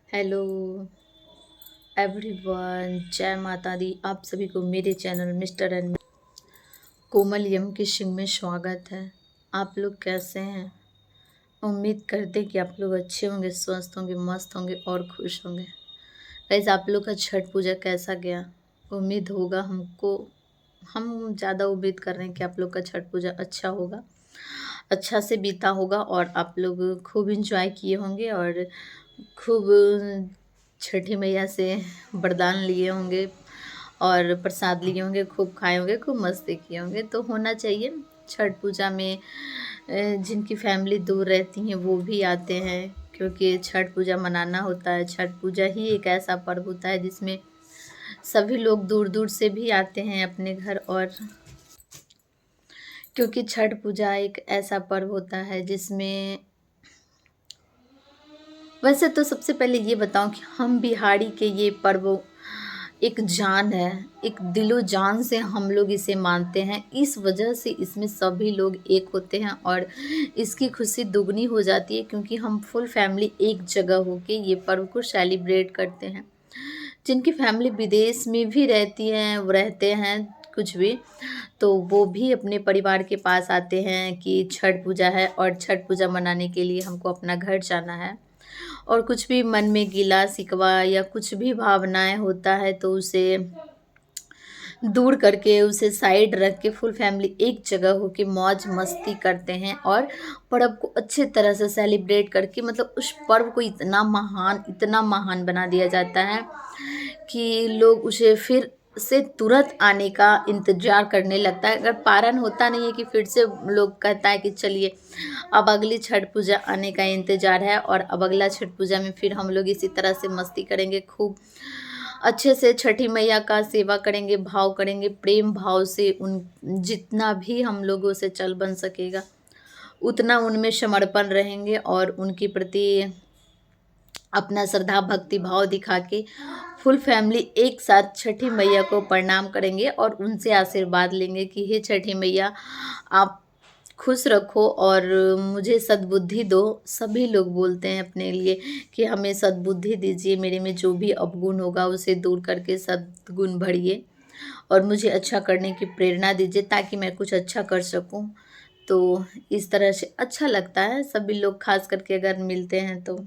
Hello everyone, जय माता दी। आप सभी को मेरे चैनल मिस्टर एंड कोमल यम किशिंग में स्वागत है। आप लोग कैसे हैं? उम्मीद करते कि आप लोग अच्छे होंगे, स्वस्थ होंगे, मस्त होंगे और खुश होंगे। गाइस, आप लोग का छठ पूजा कैसा गया? उम्मीद होगा हमको, हम ज़्यादा उम्मीद कर रहे हैं कि आप लोग का छठ पूजा अच्छा होगा, अच्छा से बीता होगा और आप लोग खूब इंजॉय किए होंगे और खूब छठी मैया से वरदान लिए होंगे और प्रसाद लिए होंगे, खूब खाए होंगे, खूब मस्ती किए होंगे। तो होना चाहिए। छठ पूजा में जिनकी फैमिली दूर रहती हैं वो भी आते हैं, क्योंकि छठ पूजा मनाना होता है। छठ पूजा ही एक ऐसा पर्व होता है जिसमें सभी लोग दूर दूर से भी आते हैं अपने घर। और क्योंकि छठ पूजा एक ऐसा पर्व होता है जिसमें, वैसे तो सबसे पहले ये बताऊं कि हम बिहारी के ये पर्व एक जान है, एक दिलो जान से हम लोग इसे मानते हैं। इस वजह से इसमें सभी लोग एक होते हैं और इसकी खुशी दुगनी हो जाती है, क्योंकि हम फुल फैमिली एक जगह होके ये पर्व को सेलिब्रेट करते हैं। जिनकी फैमिली विदेश में भी रहती हैं, वो रहते हैं कुछ भी, तो वो भी अपने परिवार के पास आते हैं कि छठ पूजा है और छठ पूजा मनाने के लिए हमको अपना घर जाना है। और कुछ भी मन में गिला शिकवा या कुछ भी भावनाएं होता है तो उसे दूर करके, उसे साइड रख के फुल फैमिली एक जगह होके मौज मस्ती करते हैं और पर्व को अच्छे तरह से सेलिब्रेट करके, मतलब उस पर्व को इतना महान बना दिया जाता है कि लोग उसे फिर से तुरंत आने का इंतजार करने लगता है। अगर पारण होता नहीं है कि फिर से लोग कहता है कि चलिए अब अगली छठ पूजा आने का इंतजार है और अब अगला छठ पूजा में फिर हम लोग इसी तरह से मस्ती करेंगे, खूब अच्छे से छठी मैया का सेवा करेंगे, भाव करेंगे, प्रेम भाव से। उन जितना भी हम लोगों से चल बन सकेगा उतना उनमें समर्पण रहेंगे और उनके प्रति अपना श्रद्धा भक्ति भाव दिखा के फुल फैमिली एक साथ छठी मैया को प्रणाम करेंगे और उनसे आशीर्वाद लेंगे कि हे छठी मैया, आप खुश रखो और मुझे सद्बुद्धि दो। सभी लोग बोलते हैं अपने लिए कि हमें सद्बुद्धि दीजिए, मेरे में जो भी अवगुण होगा उसे दूर करके सद्गुण भरिए और मुझे अच्छा करने की प्रेरणा दीजिए ताकि मैं कुछ अच्छा कर सकूं। तो इस तरह से अच्छा लगता है, सभी लोग खास करके अगर मिलते हैं तो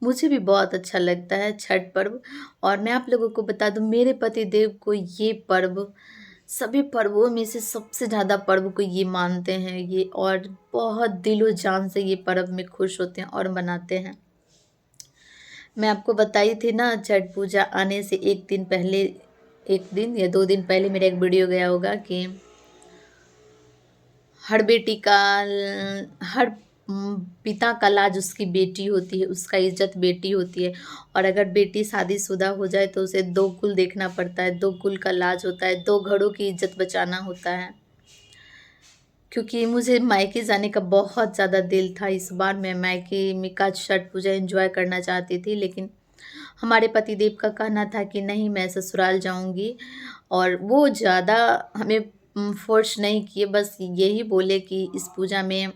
मुझे भी बहुत अच्छा लगता है छठ पर्व। और मैं आप लोगों को बता दूं, मेरे पति देव को ये पर्व सभी पर्वों में से सबसे ज़्यादा पर्व को ये मानते हैं ये, और बहुत दिलो जान से ये पर्व में खुश होते हैं और मनाते हैं। मैं आपको बताई थी ना, छठ पूजा आने से एक दिन पहले, एक दिन या 2 दिन पहले मेरा एक वीडियो गया होगा कि हर बेटी का हर पिता का लाज उसकी बेटी होती है, उसका इज्जत बेटी होती है। और अगर बेटी शादीशुदा हो जाए तो उसे 2 कुल देखना पड़ता है, 2 कुल का लाज होता है, 2 घरों की इज्जत बचाना होता है। क्योंकि मुझे मायके जाने का बहुत ज़्यादा दिल था। इस बार मैं मायके में का छठ पूजा एंजॉय करना चाहती थी, लेकिन हमारे पतिदेव का कहना था कि नहीं, मैं ससुराल जाऊंगी। और वो ज़्यादा हमें फोर्स नहीं किए, बस यही बोले कि इस पूजा में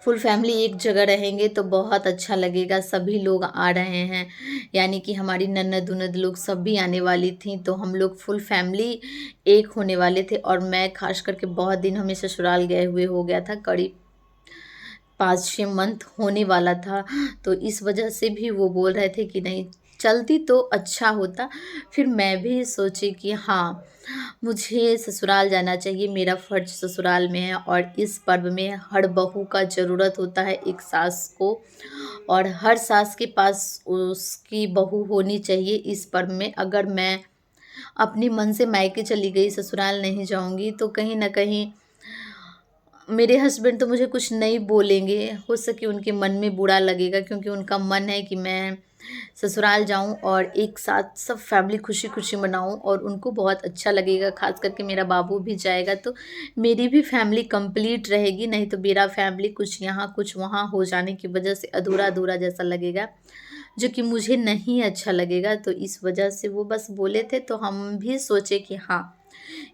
फुल फैमिली एक जगह रहेंगे तो बहुत अच्छा लगेगा। सभी लोग आ रहे हैं, यानी कि हमारी ननद उनद लोग सब भी आने वाली थी, तो हम लोग फुल फैमिली एक होने वाले थे। और मैं खास करके बहुत दिन हमें ससुराल गए हुए हो गया था, करीब 5-6 मंथ होने वाला था। तो इस वजह से भी वो बोल रहे थे कि नहीं, चलती तो अच्छा होता। फिर मैं भी सोची कि हाँ, मुझे ससुराल जाना चाहिए, मेरा फ़र्ज ससुराल में है। और इस पर्व में हर बहू का ज़रूरत होता है एक सास को, और हर सास के पास उसकी बहू होनी चाहिए इस पर्व में। अगर मैं अपने मन से मायके चली गई, ससुराल नहीं जाऊंगी, तो कहीं ना कहीं मेरे हस्बैंड तो मुझे कुछ नहीं बोलेंगे, हो सके उनके मन में बुरा लगेगा, क्योंकि उनका मन है कि मैं ससुराल जाऊं और एक साथ सब फैमिली खुशी खुशी मनाऊं, और उनको बहुत अच्छा लगेगा। खास करके मेरा बाबू भी जाएगा तो मेरी भी फैमिली कंप्लीट रहेगी, नहीं तो मेरा फैमिली कुछ यहाँ कुछ वहाँ हो जाने की वजह से अधूरा अधूरा जैसा लगेगा, जो कि मुझे नहीं अच्छा लगेगा। तो इस वजह से वो बस बोले थे, तो हम भी सोचे कि हाँ,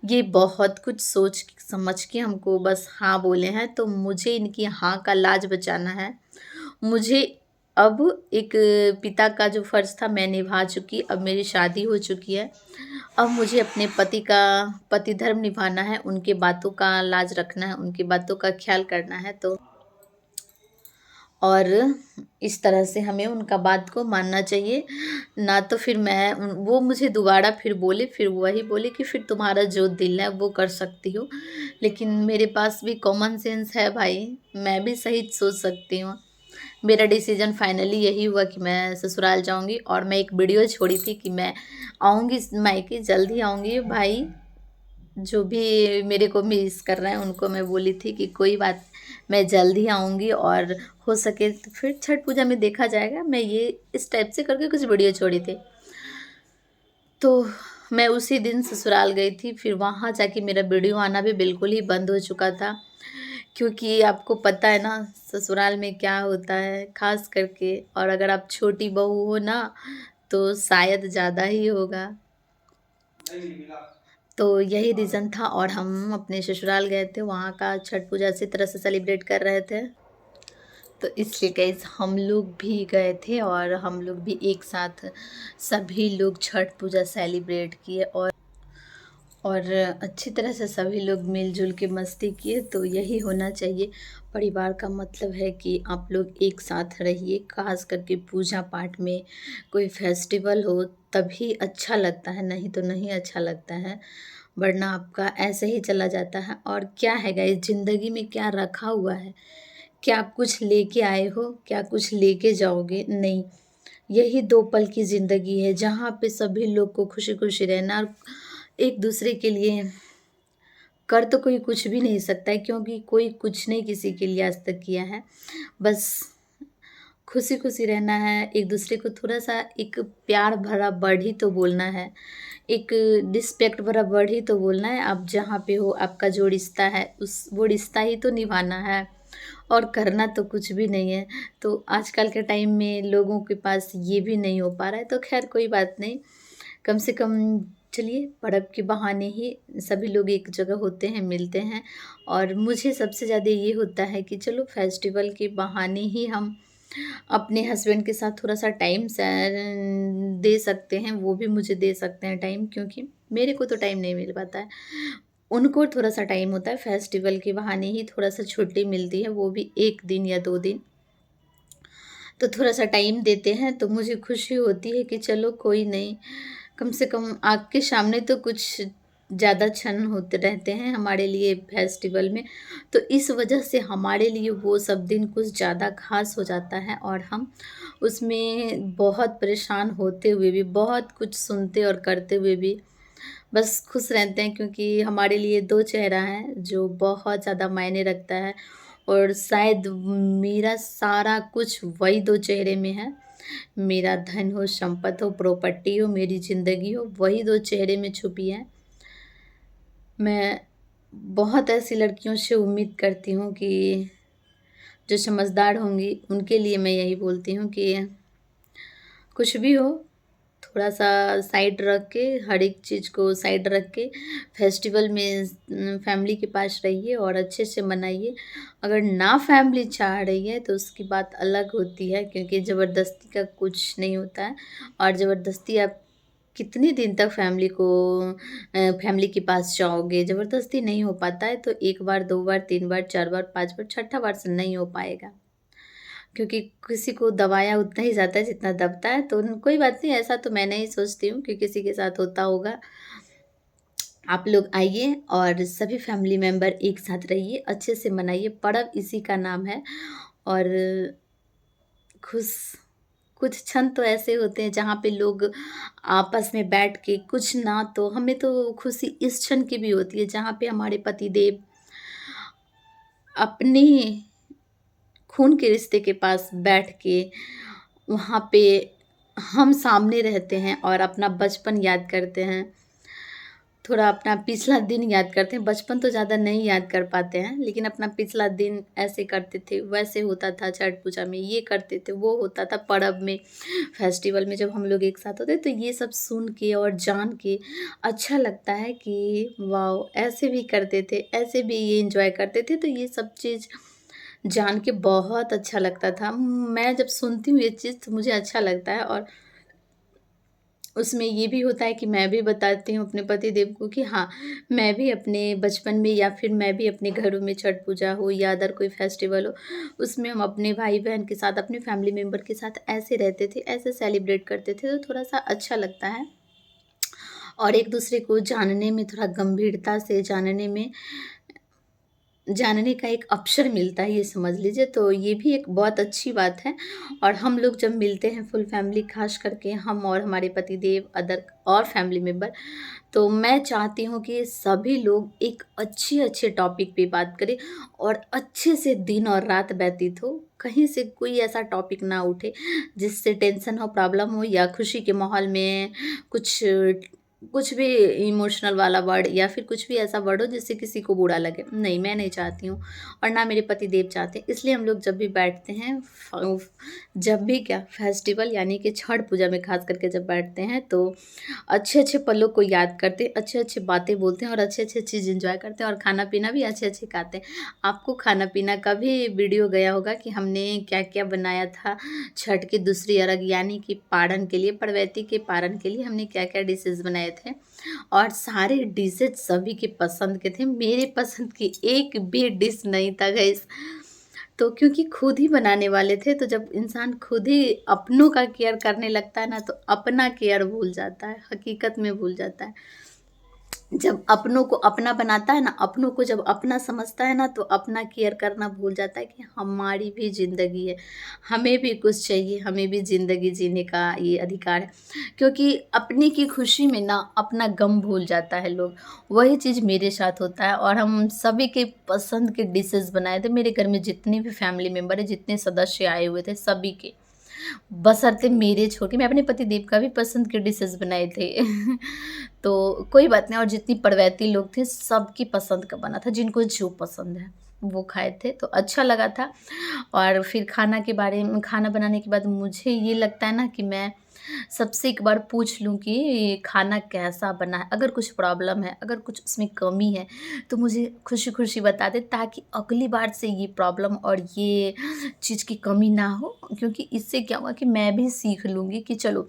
ये बहुत कुछ सोच समझ के हमको बस हाँ बोले हैं, तो मुझे इनकी हाँ का लाज बचाना है। मुझे अब एक पिता का जो फ़र्ज़ था मैं निभा चुकी, अब मेरी शादी हो चुकी है। अब मुझे अपने पति धर्म निभाना है, उनकी बातों का लाज रखना है, उनकी बातों का ख़्याल करना है, तो और इस तरह से हमें उनका बात को मानना चाहिए। ना तो फिर वो मुझे दोबारा फिर बोले, फिर वही बोले कि फिर तुम्हारा जो दिल है वो कर सकती हो। लेकिन मेरे पास भी कॉमन सेंस है भाई, मैं भी सही सोच सकती हूँ। मेरा डिसीजन फाइनली यही हुआ कि मैं ससुराल जाऊँगी, और मैं एक वीडियो छोड़ी थी कि मैं आऊँगी मायके, जल्द ही आऊँगी भाई। जो भी मेरे को मिस कर रहे हैं उनको मैं बोली थी कि कोई बात, मैं जल्द ही आऊँगी, और हो सके तो फिर छठ पूजा में देखा जाएगा। मैं ये इस टाइप से करके कुछ वीडियो छोड़ी थी। तो मैं उसी दिन ससुराल गई थी, फिर वहाँ जाके मेरा वीडियो आना भी बिल्कुल ही बंद हो चुका था, क्योंकि आपको पता है ना ससुराल में क्या होता है, ख़ास करके, और अगर आप छोटी बहू हो ना तो शायद ज़्यादा ही होगा। तो यही रीज़न था, और हम अपने ससुराल गए थे, वहाँ का छठ पूजा अच्छी तरह से सेलिब्रेट कर रहे थे। तो इसलिए गाइस हम लोग भी गए थे, और हम लोग भी एक साथ सभी लोग छठ पूजा सेलिब्रेट किए, और अच्छी तरह से सभी लोग मिलजुल के मस्ती किए। तो यही होना चाहिए। परिवार का मतलब है कि आप लोग एक साथ रहिए, खास करके पूजा पाठ में, कोई फेस्टिवल हो तभी अच्छा लगता है, नहीं तो नहीं अच्छा लगता है, वरना आपका ऐसे ही चला जाता है। और क्या है गाइस, ज़िंदगी में क्या रखा हुआ है? क्या आप कुछ लेके आए हो? क्या कुछ लेके जाओगे? नहीं। यही 2 पल की ज़िंदगी है, जहाँ पे सभी लोग को खुशी-खुशी रहना, और एक दूसरे के लिए कर तो कोई कुछ भी नहीं सकता है, क्योंकि कोई कुछ नहीं किसी के लिए आज तक किया है। बस खुशी-खुशी रहना है, एक दूसरे को थोड़ा-सा एक प्यार भरा वर्ड ही तो बोलना है, एक रिस्पेक्ट भरा वर्ड ही तो बोलना है। आप जहाँ पे हो, आपका जो रिश्ता है वो रिश्ता ही तो निभाना है, और करना तो कुछ भी नहीं है। तो आजकल के टाइम में लोगों के पास ये भी नहीं हो पा रहा है, तो ख़ैर कोई बात नहीं। कम से कम चलिए पर्व के बहाने ही सभी लोग एक जगह होते हैं, मिलते हैं, और मुझे सबसे ज़्यादा ये होता है कि चलो फेस्टिवल के बहाने ही हम अपने हस्बैंड के साथ थोड़ा-सा टाइम दे सकते हैं, वो भी मुझे दे सकते हैं टाइम, क्योंकि मेरे को तो टाइम नहीं मिल पाता है। उनको थोड़ा-सा टाइम होता है, फेस्टिवल के बहाने ही थोड़ा-सा छुट्टी मिलती है, वो भी 1 दिन या 2 दिन। तो थोड़ा-सा टाइम देते हैं, तो मुझे खुशी होती है कि चलो कोई नहीं, कम से कम आँख के सामने तो कुछ ज़्यादा क्षण होते रहते हैं हमारे लिए फेस्टिवल में। तो इस वजह से हमारे लिए वो सब दिन कुछ ज़्यादा ख़ास हो जाता है, और हम उसमें बहुत परेशान होते हुए भी, बहुत कुछ सुनते और करते हुए भी बस खुश रहते हैं, क्योंकि हमारे लिए 2 चेहरा है जो बहुत ज़्यादा मायने रखता है, और शायद मेरा सारा कुछ वही 2 चेहरे में है। मेरा धन हो, संपत्ति हो, प्रॉपर्टी हो, मेरी ज़िंदगी हो, वही 2 चेहरे में छुपी है। मैं बहुत ऐसी लड़कियों से उम्मीद करती हूँ कि जो समझदार होंगी, उनके लिए मैं यही बोलती हूँ कि कुछ भी हो, थोड़ा-सा साइड रख के, हर एक चीज़ को साइड रख के फेस्टिवल में फैमिली के पास रहिए और अच्छे से मनाइए। अगर ना फैमिली चाह रही है तो उसकी बात अलग होती है, क्योंकि ज़बरदस्ती का कुछ नहीं होता है, और ज़बरदस्ती आप कितने दिन तक फैमिली के पास जाओगे? ज़बरदस्ती नहीं हो पाता है, तो 1 बार, 2 बार, 3 बार, 4 बार, 5 बार, छठा बार से नहीं हो पाएगा। क्योंकि किसी को दबाया उतना ही जाता है जितना दबता है, तो कोई बात नहीं, ऐसा तो मैं नहीं सोचती हूँ कि किसी के साथ होता होगा। आप लोग आइए और सभी फैमिली मेंबर एक साथ रहिए, अच्छे से मनाइए, पर्व इसी का नाम है। और खुश कुछ क्षण तो ऐसे होते हैं जहाँ पे लोग आपस में बैठ के, कुछ ना तो हमें तो खुशी इस क्षण की भी होती है जहाँ पे हमारे पतिदेव अपने खून के रिश्ते के पास बैठ के, वहाँ पे हम सामने रहते हैं और अपना बचपन याद करते हैं, थोड़ा अपना पिछला दिन याद करते हैं। बचपन तो ज़्यादा नहीं याद कर पाते हैं, लेकिन अपना पिछला दिन ऐसे करते थे, वैसे होता था, छठ पूजा में ये करते थे, वो होता था, पर्व में, फेस्टिवल में जब हम लोग एक साथ होते तो ये सब सुन के और जान के अच्छा लगता है कि वाओ! ऐसे भी करते थे, ऐसे भी ये एन्जॉय करते थे। तो ये सब चीज़ जान के बहुत अच्छा लगता था। मैं जब सुनती हूँ ये चीज़ तो मुझे अच्छा लगता है, और उसमें ये भी होता है कि मैं भी बताती हूँ अपने पतिदेव को कि हाँ, मैं भी अपने बचपन में या फिर मैं भी अपने घरों में छठ पूजा हो या अदर कोई फेस्टिवल हो, उसमें हम अपने भाई-बहन के साथ, अपने फैमिली मेंबर के साथ ऐसे रहते थे, ऐसे सेलिब्रेट करते थे, तो थोड़ा-सा अच्छा लगता है। और एक-दूसरे को जानने में, थोड़ा गंभीरता से जानने का एक अवसर मिलता है, ये समझ लीजिए, तो ये भी एक बहुत अच्छी बात है। और हम लोग जब मिलते हैं फुल फैमिली, ख़ास करके हम और हमारे पतिदेव, अदर और फैमिली मेंबर, तो मैं चाहती हूँ कि सभी लोग एक अच्छे-अच्छे टॉपिक पे बात करें और अच्छे से दिन और रात व्यतीत हो। कहीं से कोई ऐसा टॉपिक ना उठे जिससे टेंशन हो, प्रॉब्लम हो, या खुशी के माहौल में कुछ कुछ भी इमोशनल वाला वर्ड या फिर कुछ भी ऐसा वर्ड हो जिससे किसी को बुरा लगे। नहीं, मैं नहीं चाहती हूँ, और ना मेरे पतिदेव चाहते हैं। इसलिए हम लोग जब भी बैठते हैं, जब भी क्या फेस्टिवल यानी कि छठ पूजा में ख़ास करके जब बैठते हैं, तो अच्छे-अच्छे पलों को याद करते हैं, अच्छे-अच्छे बातें बोलते हैं और अच्छे-अच्छे चीज़ एन्जॉय करते हैं, और खाना-पीना भी अच्छे-अच्छे खाते हैं। आपको खाना-पीना का भी वीडियो गया होगा कि हमने क्या-क्या बनाया था छठ की दूसरी अरग यानी कि पारण के लिए, पड़वैती के पारण के लिए हमने क्या-क्या डिशेज़ बनाए थे, और सारे डिशेज़ सभी के पसंद के थे। मेरे पसंद की एक भी डिश नहीं था गाइस। तो क्योंकि खुद ही बनाने वाले थे, तो जब इंसान खुद ही अपनों का केयर करने लगता है ना, तो अपना केयर भूल जाता है, हकीकत में भूल जाता है। जब अपनों को अपना बनाता है ना, अपनों को जब अपना समझता है ना, तो अपना केयर करना भूल जाता है कि हमारी भी ज़िंदगी है, हमें भी कुछ चाहिए, हमें भी ज़िंदगी जीने का ये अधिकार है। क्योंकि अपने की खुशी में ना अपना गम भूल जाता है लोग, वही चीज़ मेरे साथ होता है। और हम सभी के पसंद के डिशेज़ बनाए थे, मेरे घर में जितने भी फैमिली मेंबर हैं, जितने सदस्य आए हुए थे, सभी के। बशर्ते मेरे छोड़ के मैं अपने पतिदेव का भी पसंद के डिशेज़ बनाए थे। तो कोई बात नहीं, और जितनी परवैती लोग थे सबकी पसंद का बना था, जिनको जो पसंद है वो खाए थे, तो अच्छा लगा था। और फिर खाना के बारे में, खाना बनाने के बाद मुझे ये लगता है ना कि मैं सबसे एक बार पूछ लूँ कि ये खाना कैसा बना है, अगर कुछ प्रॉब्लम है, अगर कुछ उसमें कमी है, तो मुझे खुशी-खुशी बता दें, ताकि अगली बार से ये प्रॉब्लम और ये चीज़ की कमी ना हो। क्योंकि इससे क्या होगा कि मैं भी सीख लूँगी कि चलो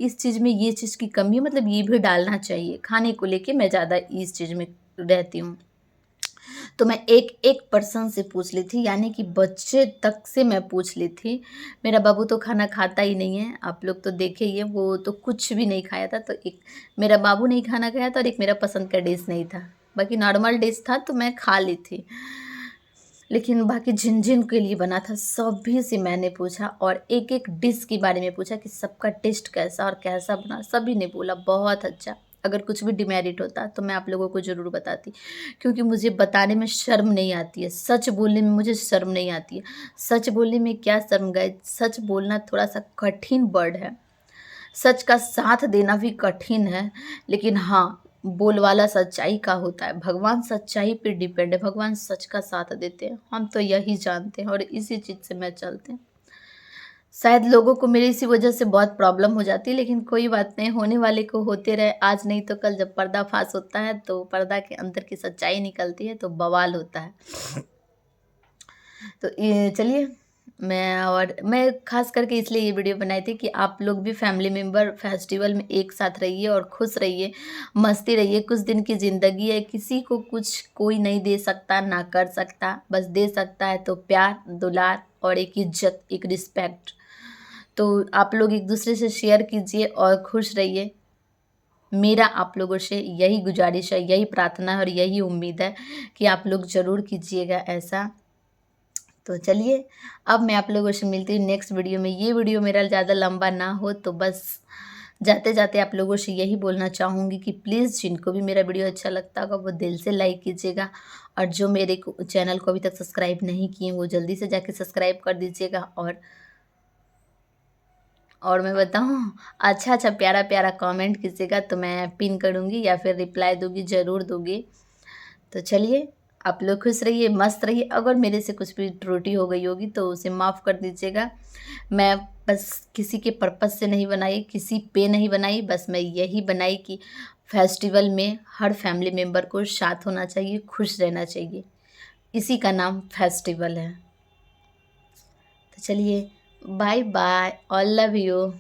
इस चीज़ में ये चीज़ की कमी है, मतलब ये भी डालना चाहिए। खाने को लेके मैं ज़्यादा इस चीज़ में रहती हूँ। तो मैं एक-एक पर्सन से पूछ ली थी, यानी कि बच्चे तक से मैं पूछ ली थी। मेरा बाबू तो खाना खाता ही नहीं है, आप लोग तो देखे ही हैं, वो तो कुछ भी नहीं खाया था। तो एक मेरा बाबू नहीं खाना खाया था और एक मेरा पसंद का डिश नहीं था। बाकी नॉर्मल डिश था तो मैं खा ली थी। लेकिन बाकी जिन-जिन के लिए बना था सभी से मैंने पूछा, और एक-एक डिश के बारे में पूछा कि सबका टेस्ट कैसा और कैसा बना। सभी ने बोला बहुत अच्छा। अगर कुछ भी डिमेरिट होता तो मैं आप लोगों को ज़रूर बताती, क्योंकि मुझे बताने में शर्म नहीं आती है। सच बोलने में मुझे शर्म नहीं आती है। सच बोलने में क्या शर्म गाइस, सच बोलना थोड़ा-सा कठिन वर्ड है। सच का साथ देना भी कठिन है, लेकिन हाँ, बोलवाला सच्चाई का होता है। भगवान सच्चाई पे डिपेंड है, भगवान सच का साथ देते हैं। हम तो यही जानते हैं और इसी चीज़ से मैं चलते हैं। शायद लोगों को मेरी इसी वजह से बहुत प्रॉब्लम हो जाती है, लेकिन कोई बात नहीं, होने वाले को होते रहे। आज नहीं तो कल जब पर्दाफ़ाश होता है, तो पर्दा के अंदर की सच्चाई निकलती है, तो बवाल होता है। तो ये चलिए, मैं ख़ास करके इसलिए ये वीडियो बनाई थी कि आप लोग भी फैमिली मेंबर फेस्टिवल में एक साथ रहिए और खुश रहिए, मस्ती रहिए। कुछ दिन की ज़िंदगी है, किसी को कुछ कोई नहीं दे सकता, ना कर सकता। बस दे सकता है तो प्यार, दुलार और एक इज़्ज़त, एक रिस्पेक्ट। तो आप लोग एक-दूसरे से शेयर कीजिए और खुश रहिए। मेरा आप लोगों से यही गुज़ारिश है, यही प्रार्थना है और यही उम्मीद है कि आप लोग ज़रूर कीजिएगा ऐसा। तो चलिए, अब मैं आप लोगों से मिलती हूँ नेक्स्ट वीडियो में। ये वीडियो मेरा ज़्यादा लंबा ना हो, तो बस जाते-जाते आप लोगों से यही बोलना चाहूँगी कि प्लीज़ जिनको भी मेरा वीडियो अच्छा लगता होगा वो दिल से लाइक कीजिएगा, और जो मेरे को चैनल को अभी तक सब्सक्राइब नहीं किए वो जल्दी से जाके सब्सक्राइब कर दीजिएगा। और मैं बताऊँ, अच्छा-अच्छा, प्यारा-प्यारा कमेंट कीजिएगा, तो मैं पिन करूँगी या फिर रिप्लाई दूँगी, ज़रूर दूँगी। तो चलिए, आप लोग खुश रहिए, मस्त रहिए। अगर मेरे से कुछ भी त्रुटि हो गई होगी तो उसे माफ़ कर दीजिएगा। मैं बस किसी के पर्पज़ से नहीं बनाई, किसी पे नहीं बनाई, बस मैं यही बनाई कि फेस्टिवल में हर फैमिली मेंबर को साथ होना चाहिए, खुश रहना चाहिए। इसी का नाम फेस्टिवल है। चलिए, बाय बाय और लव यू।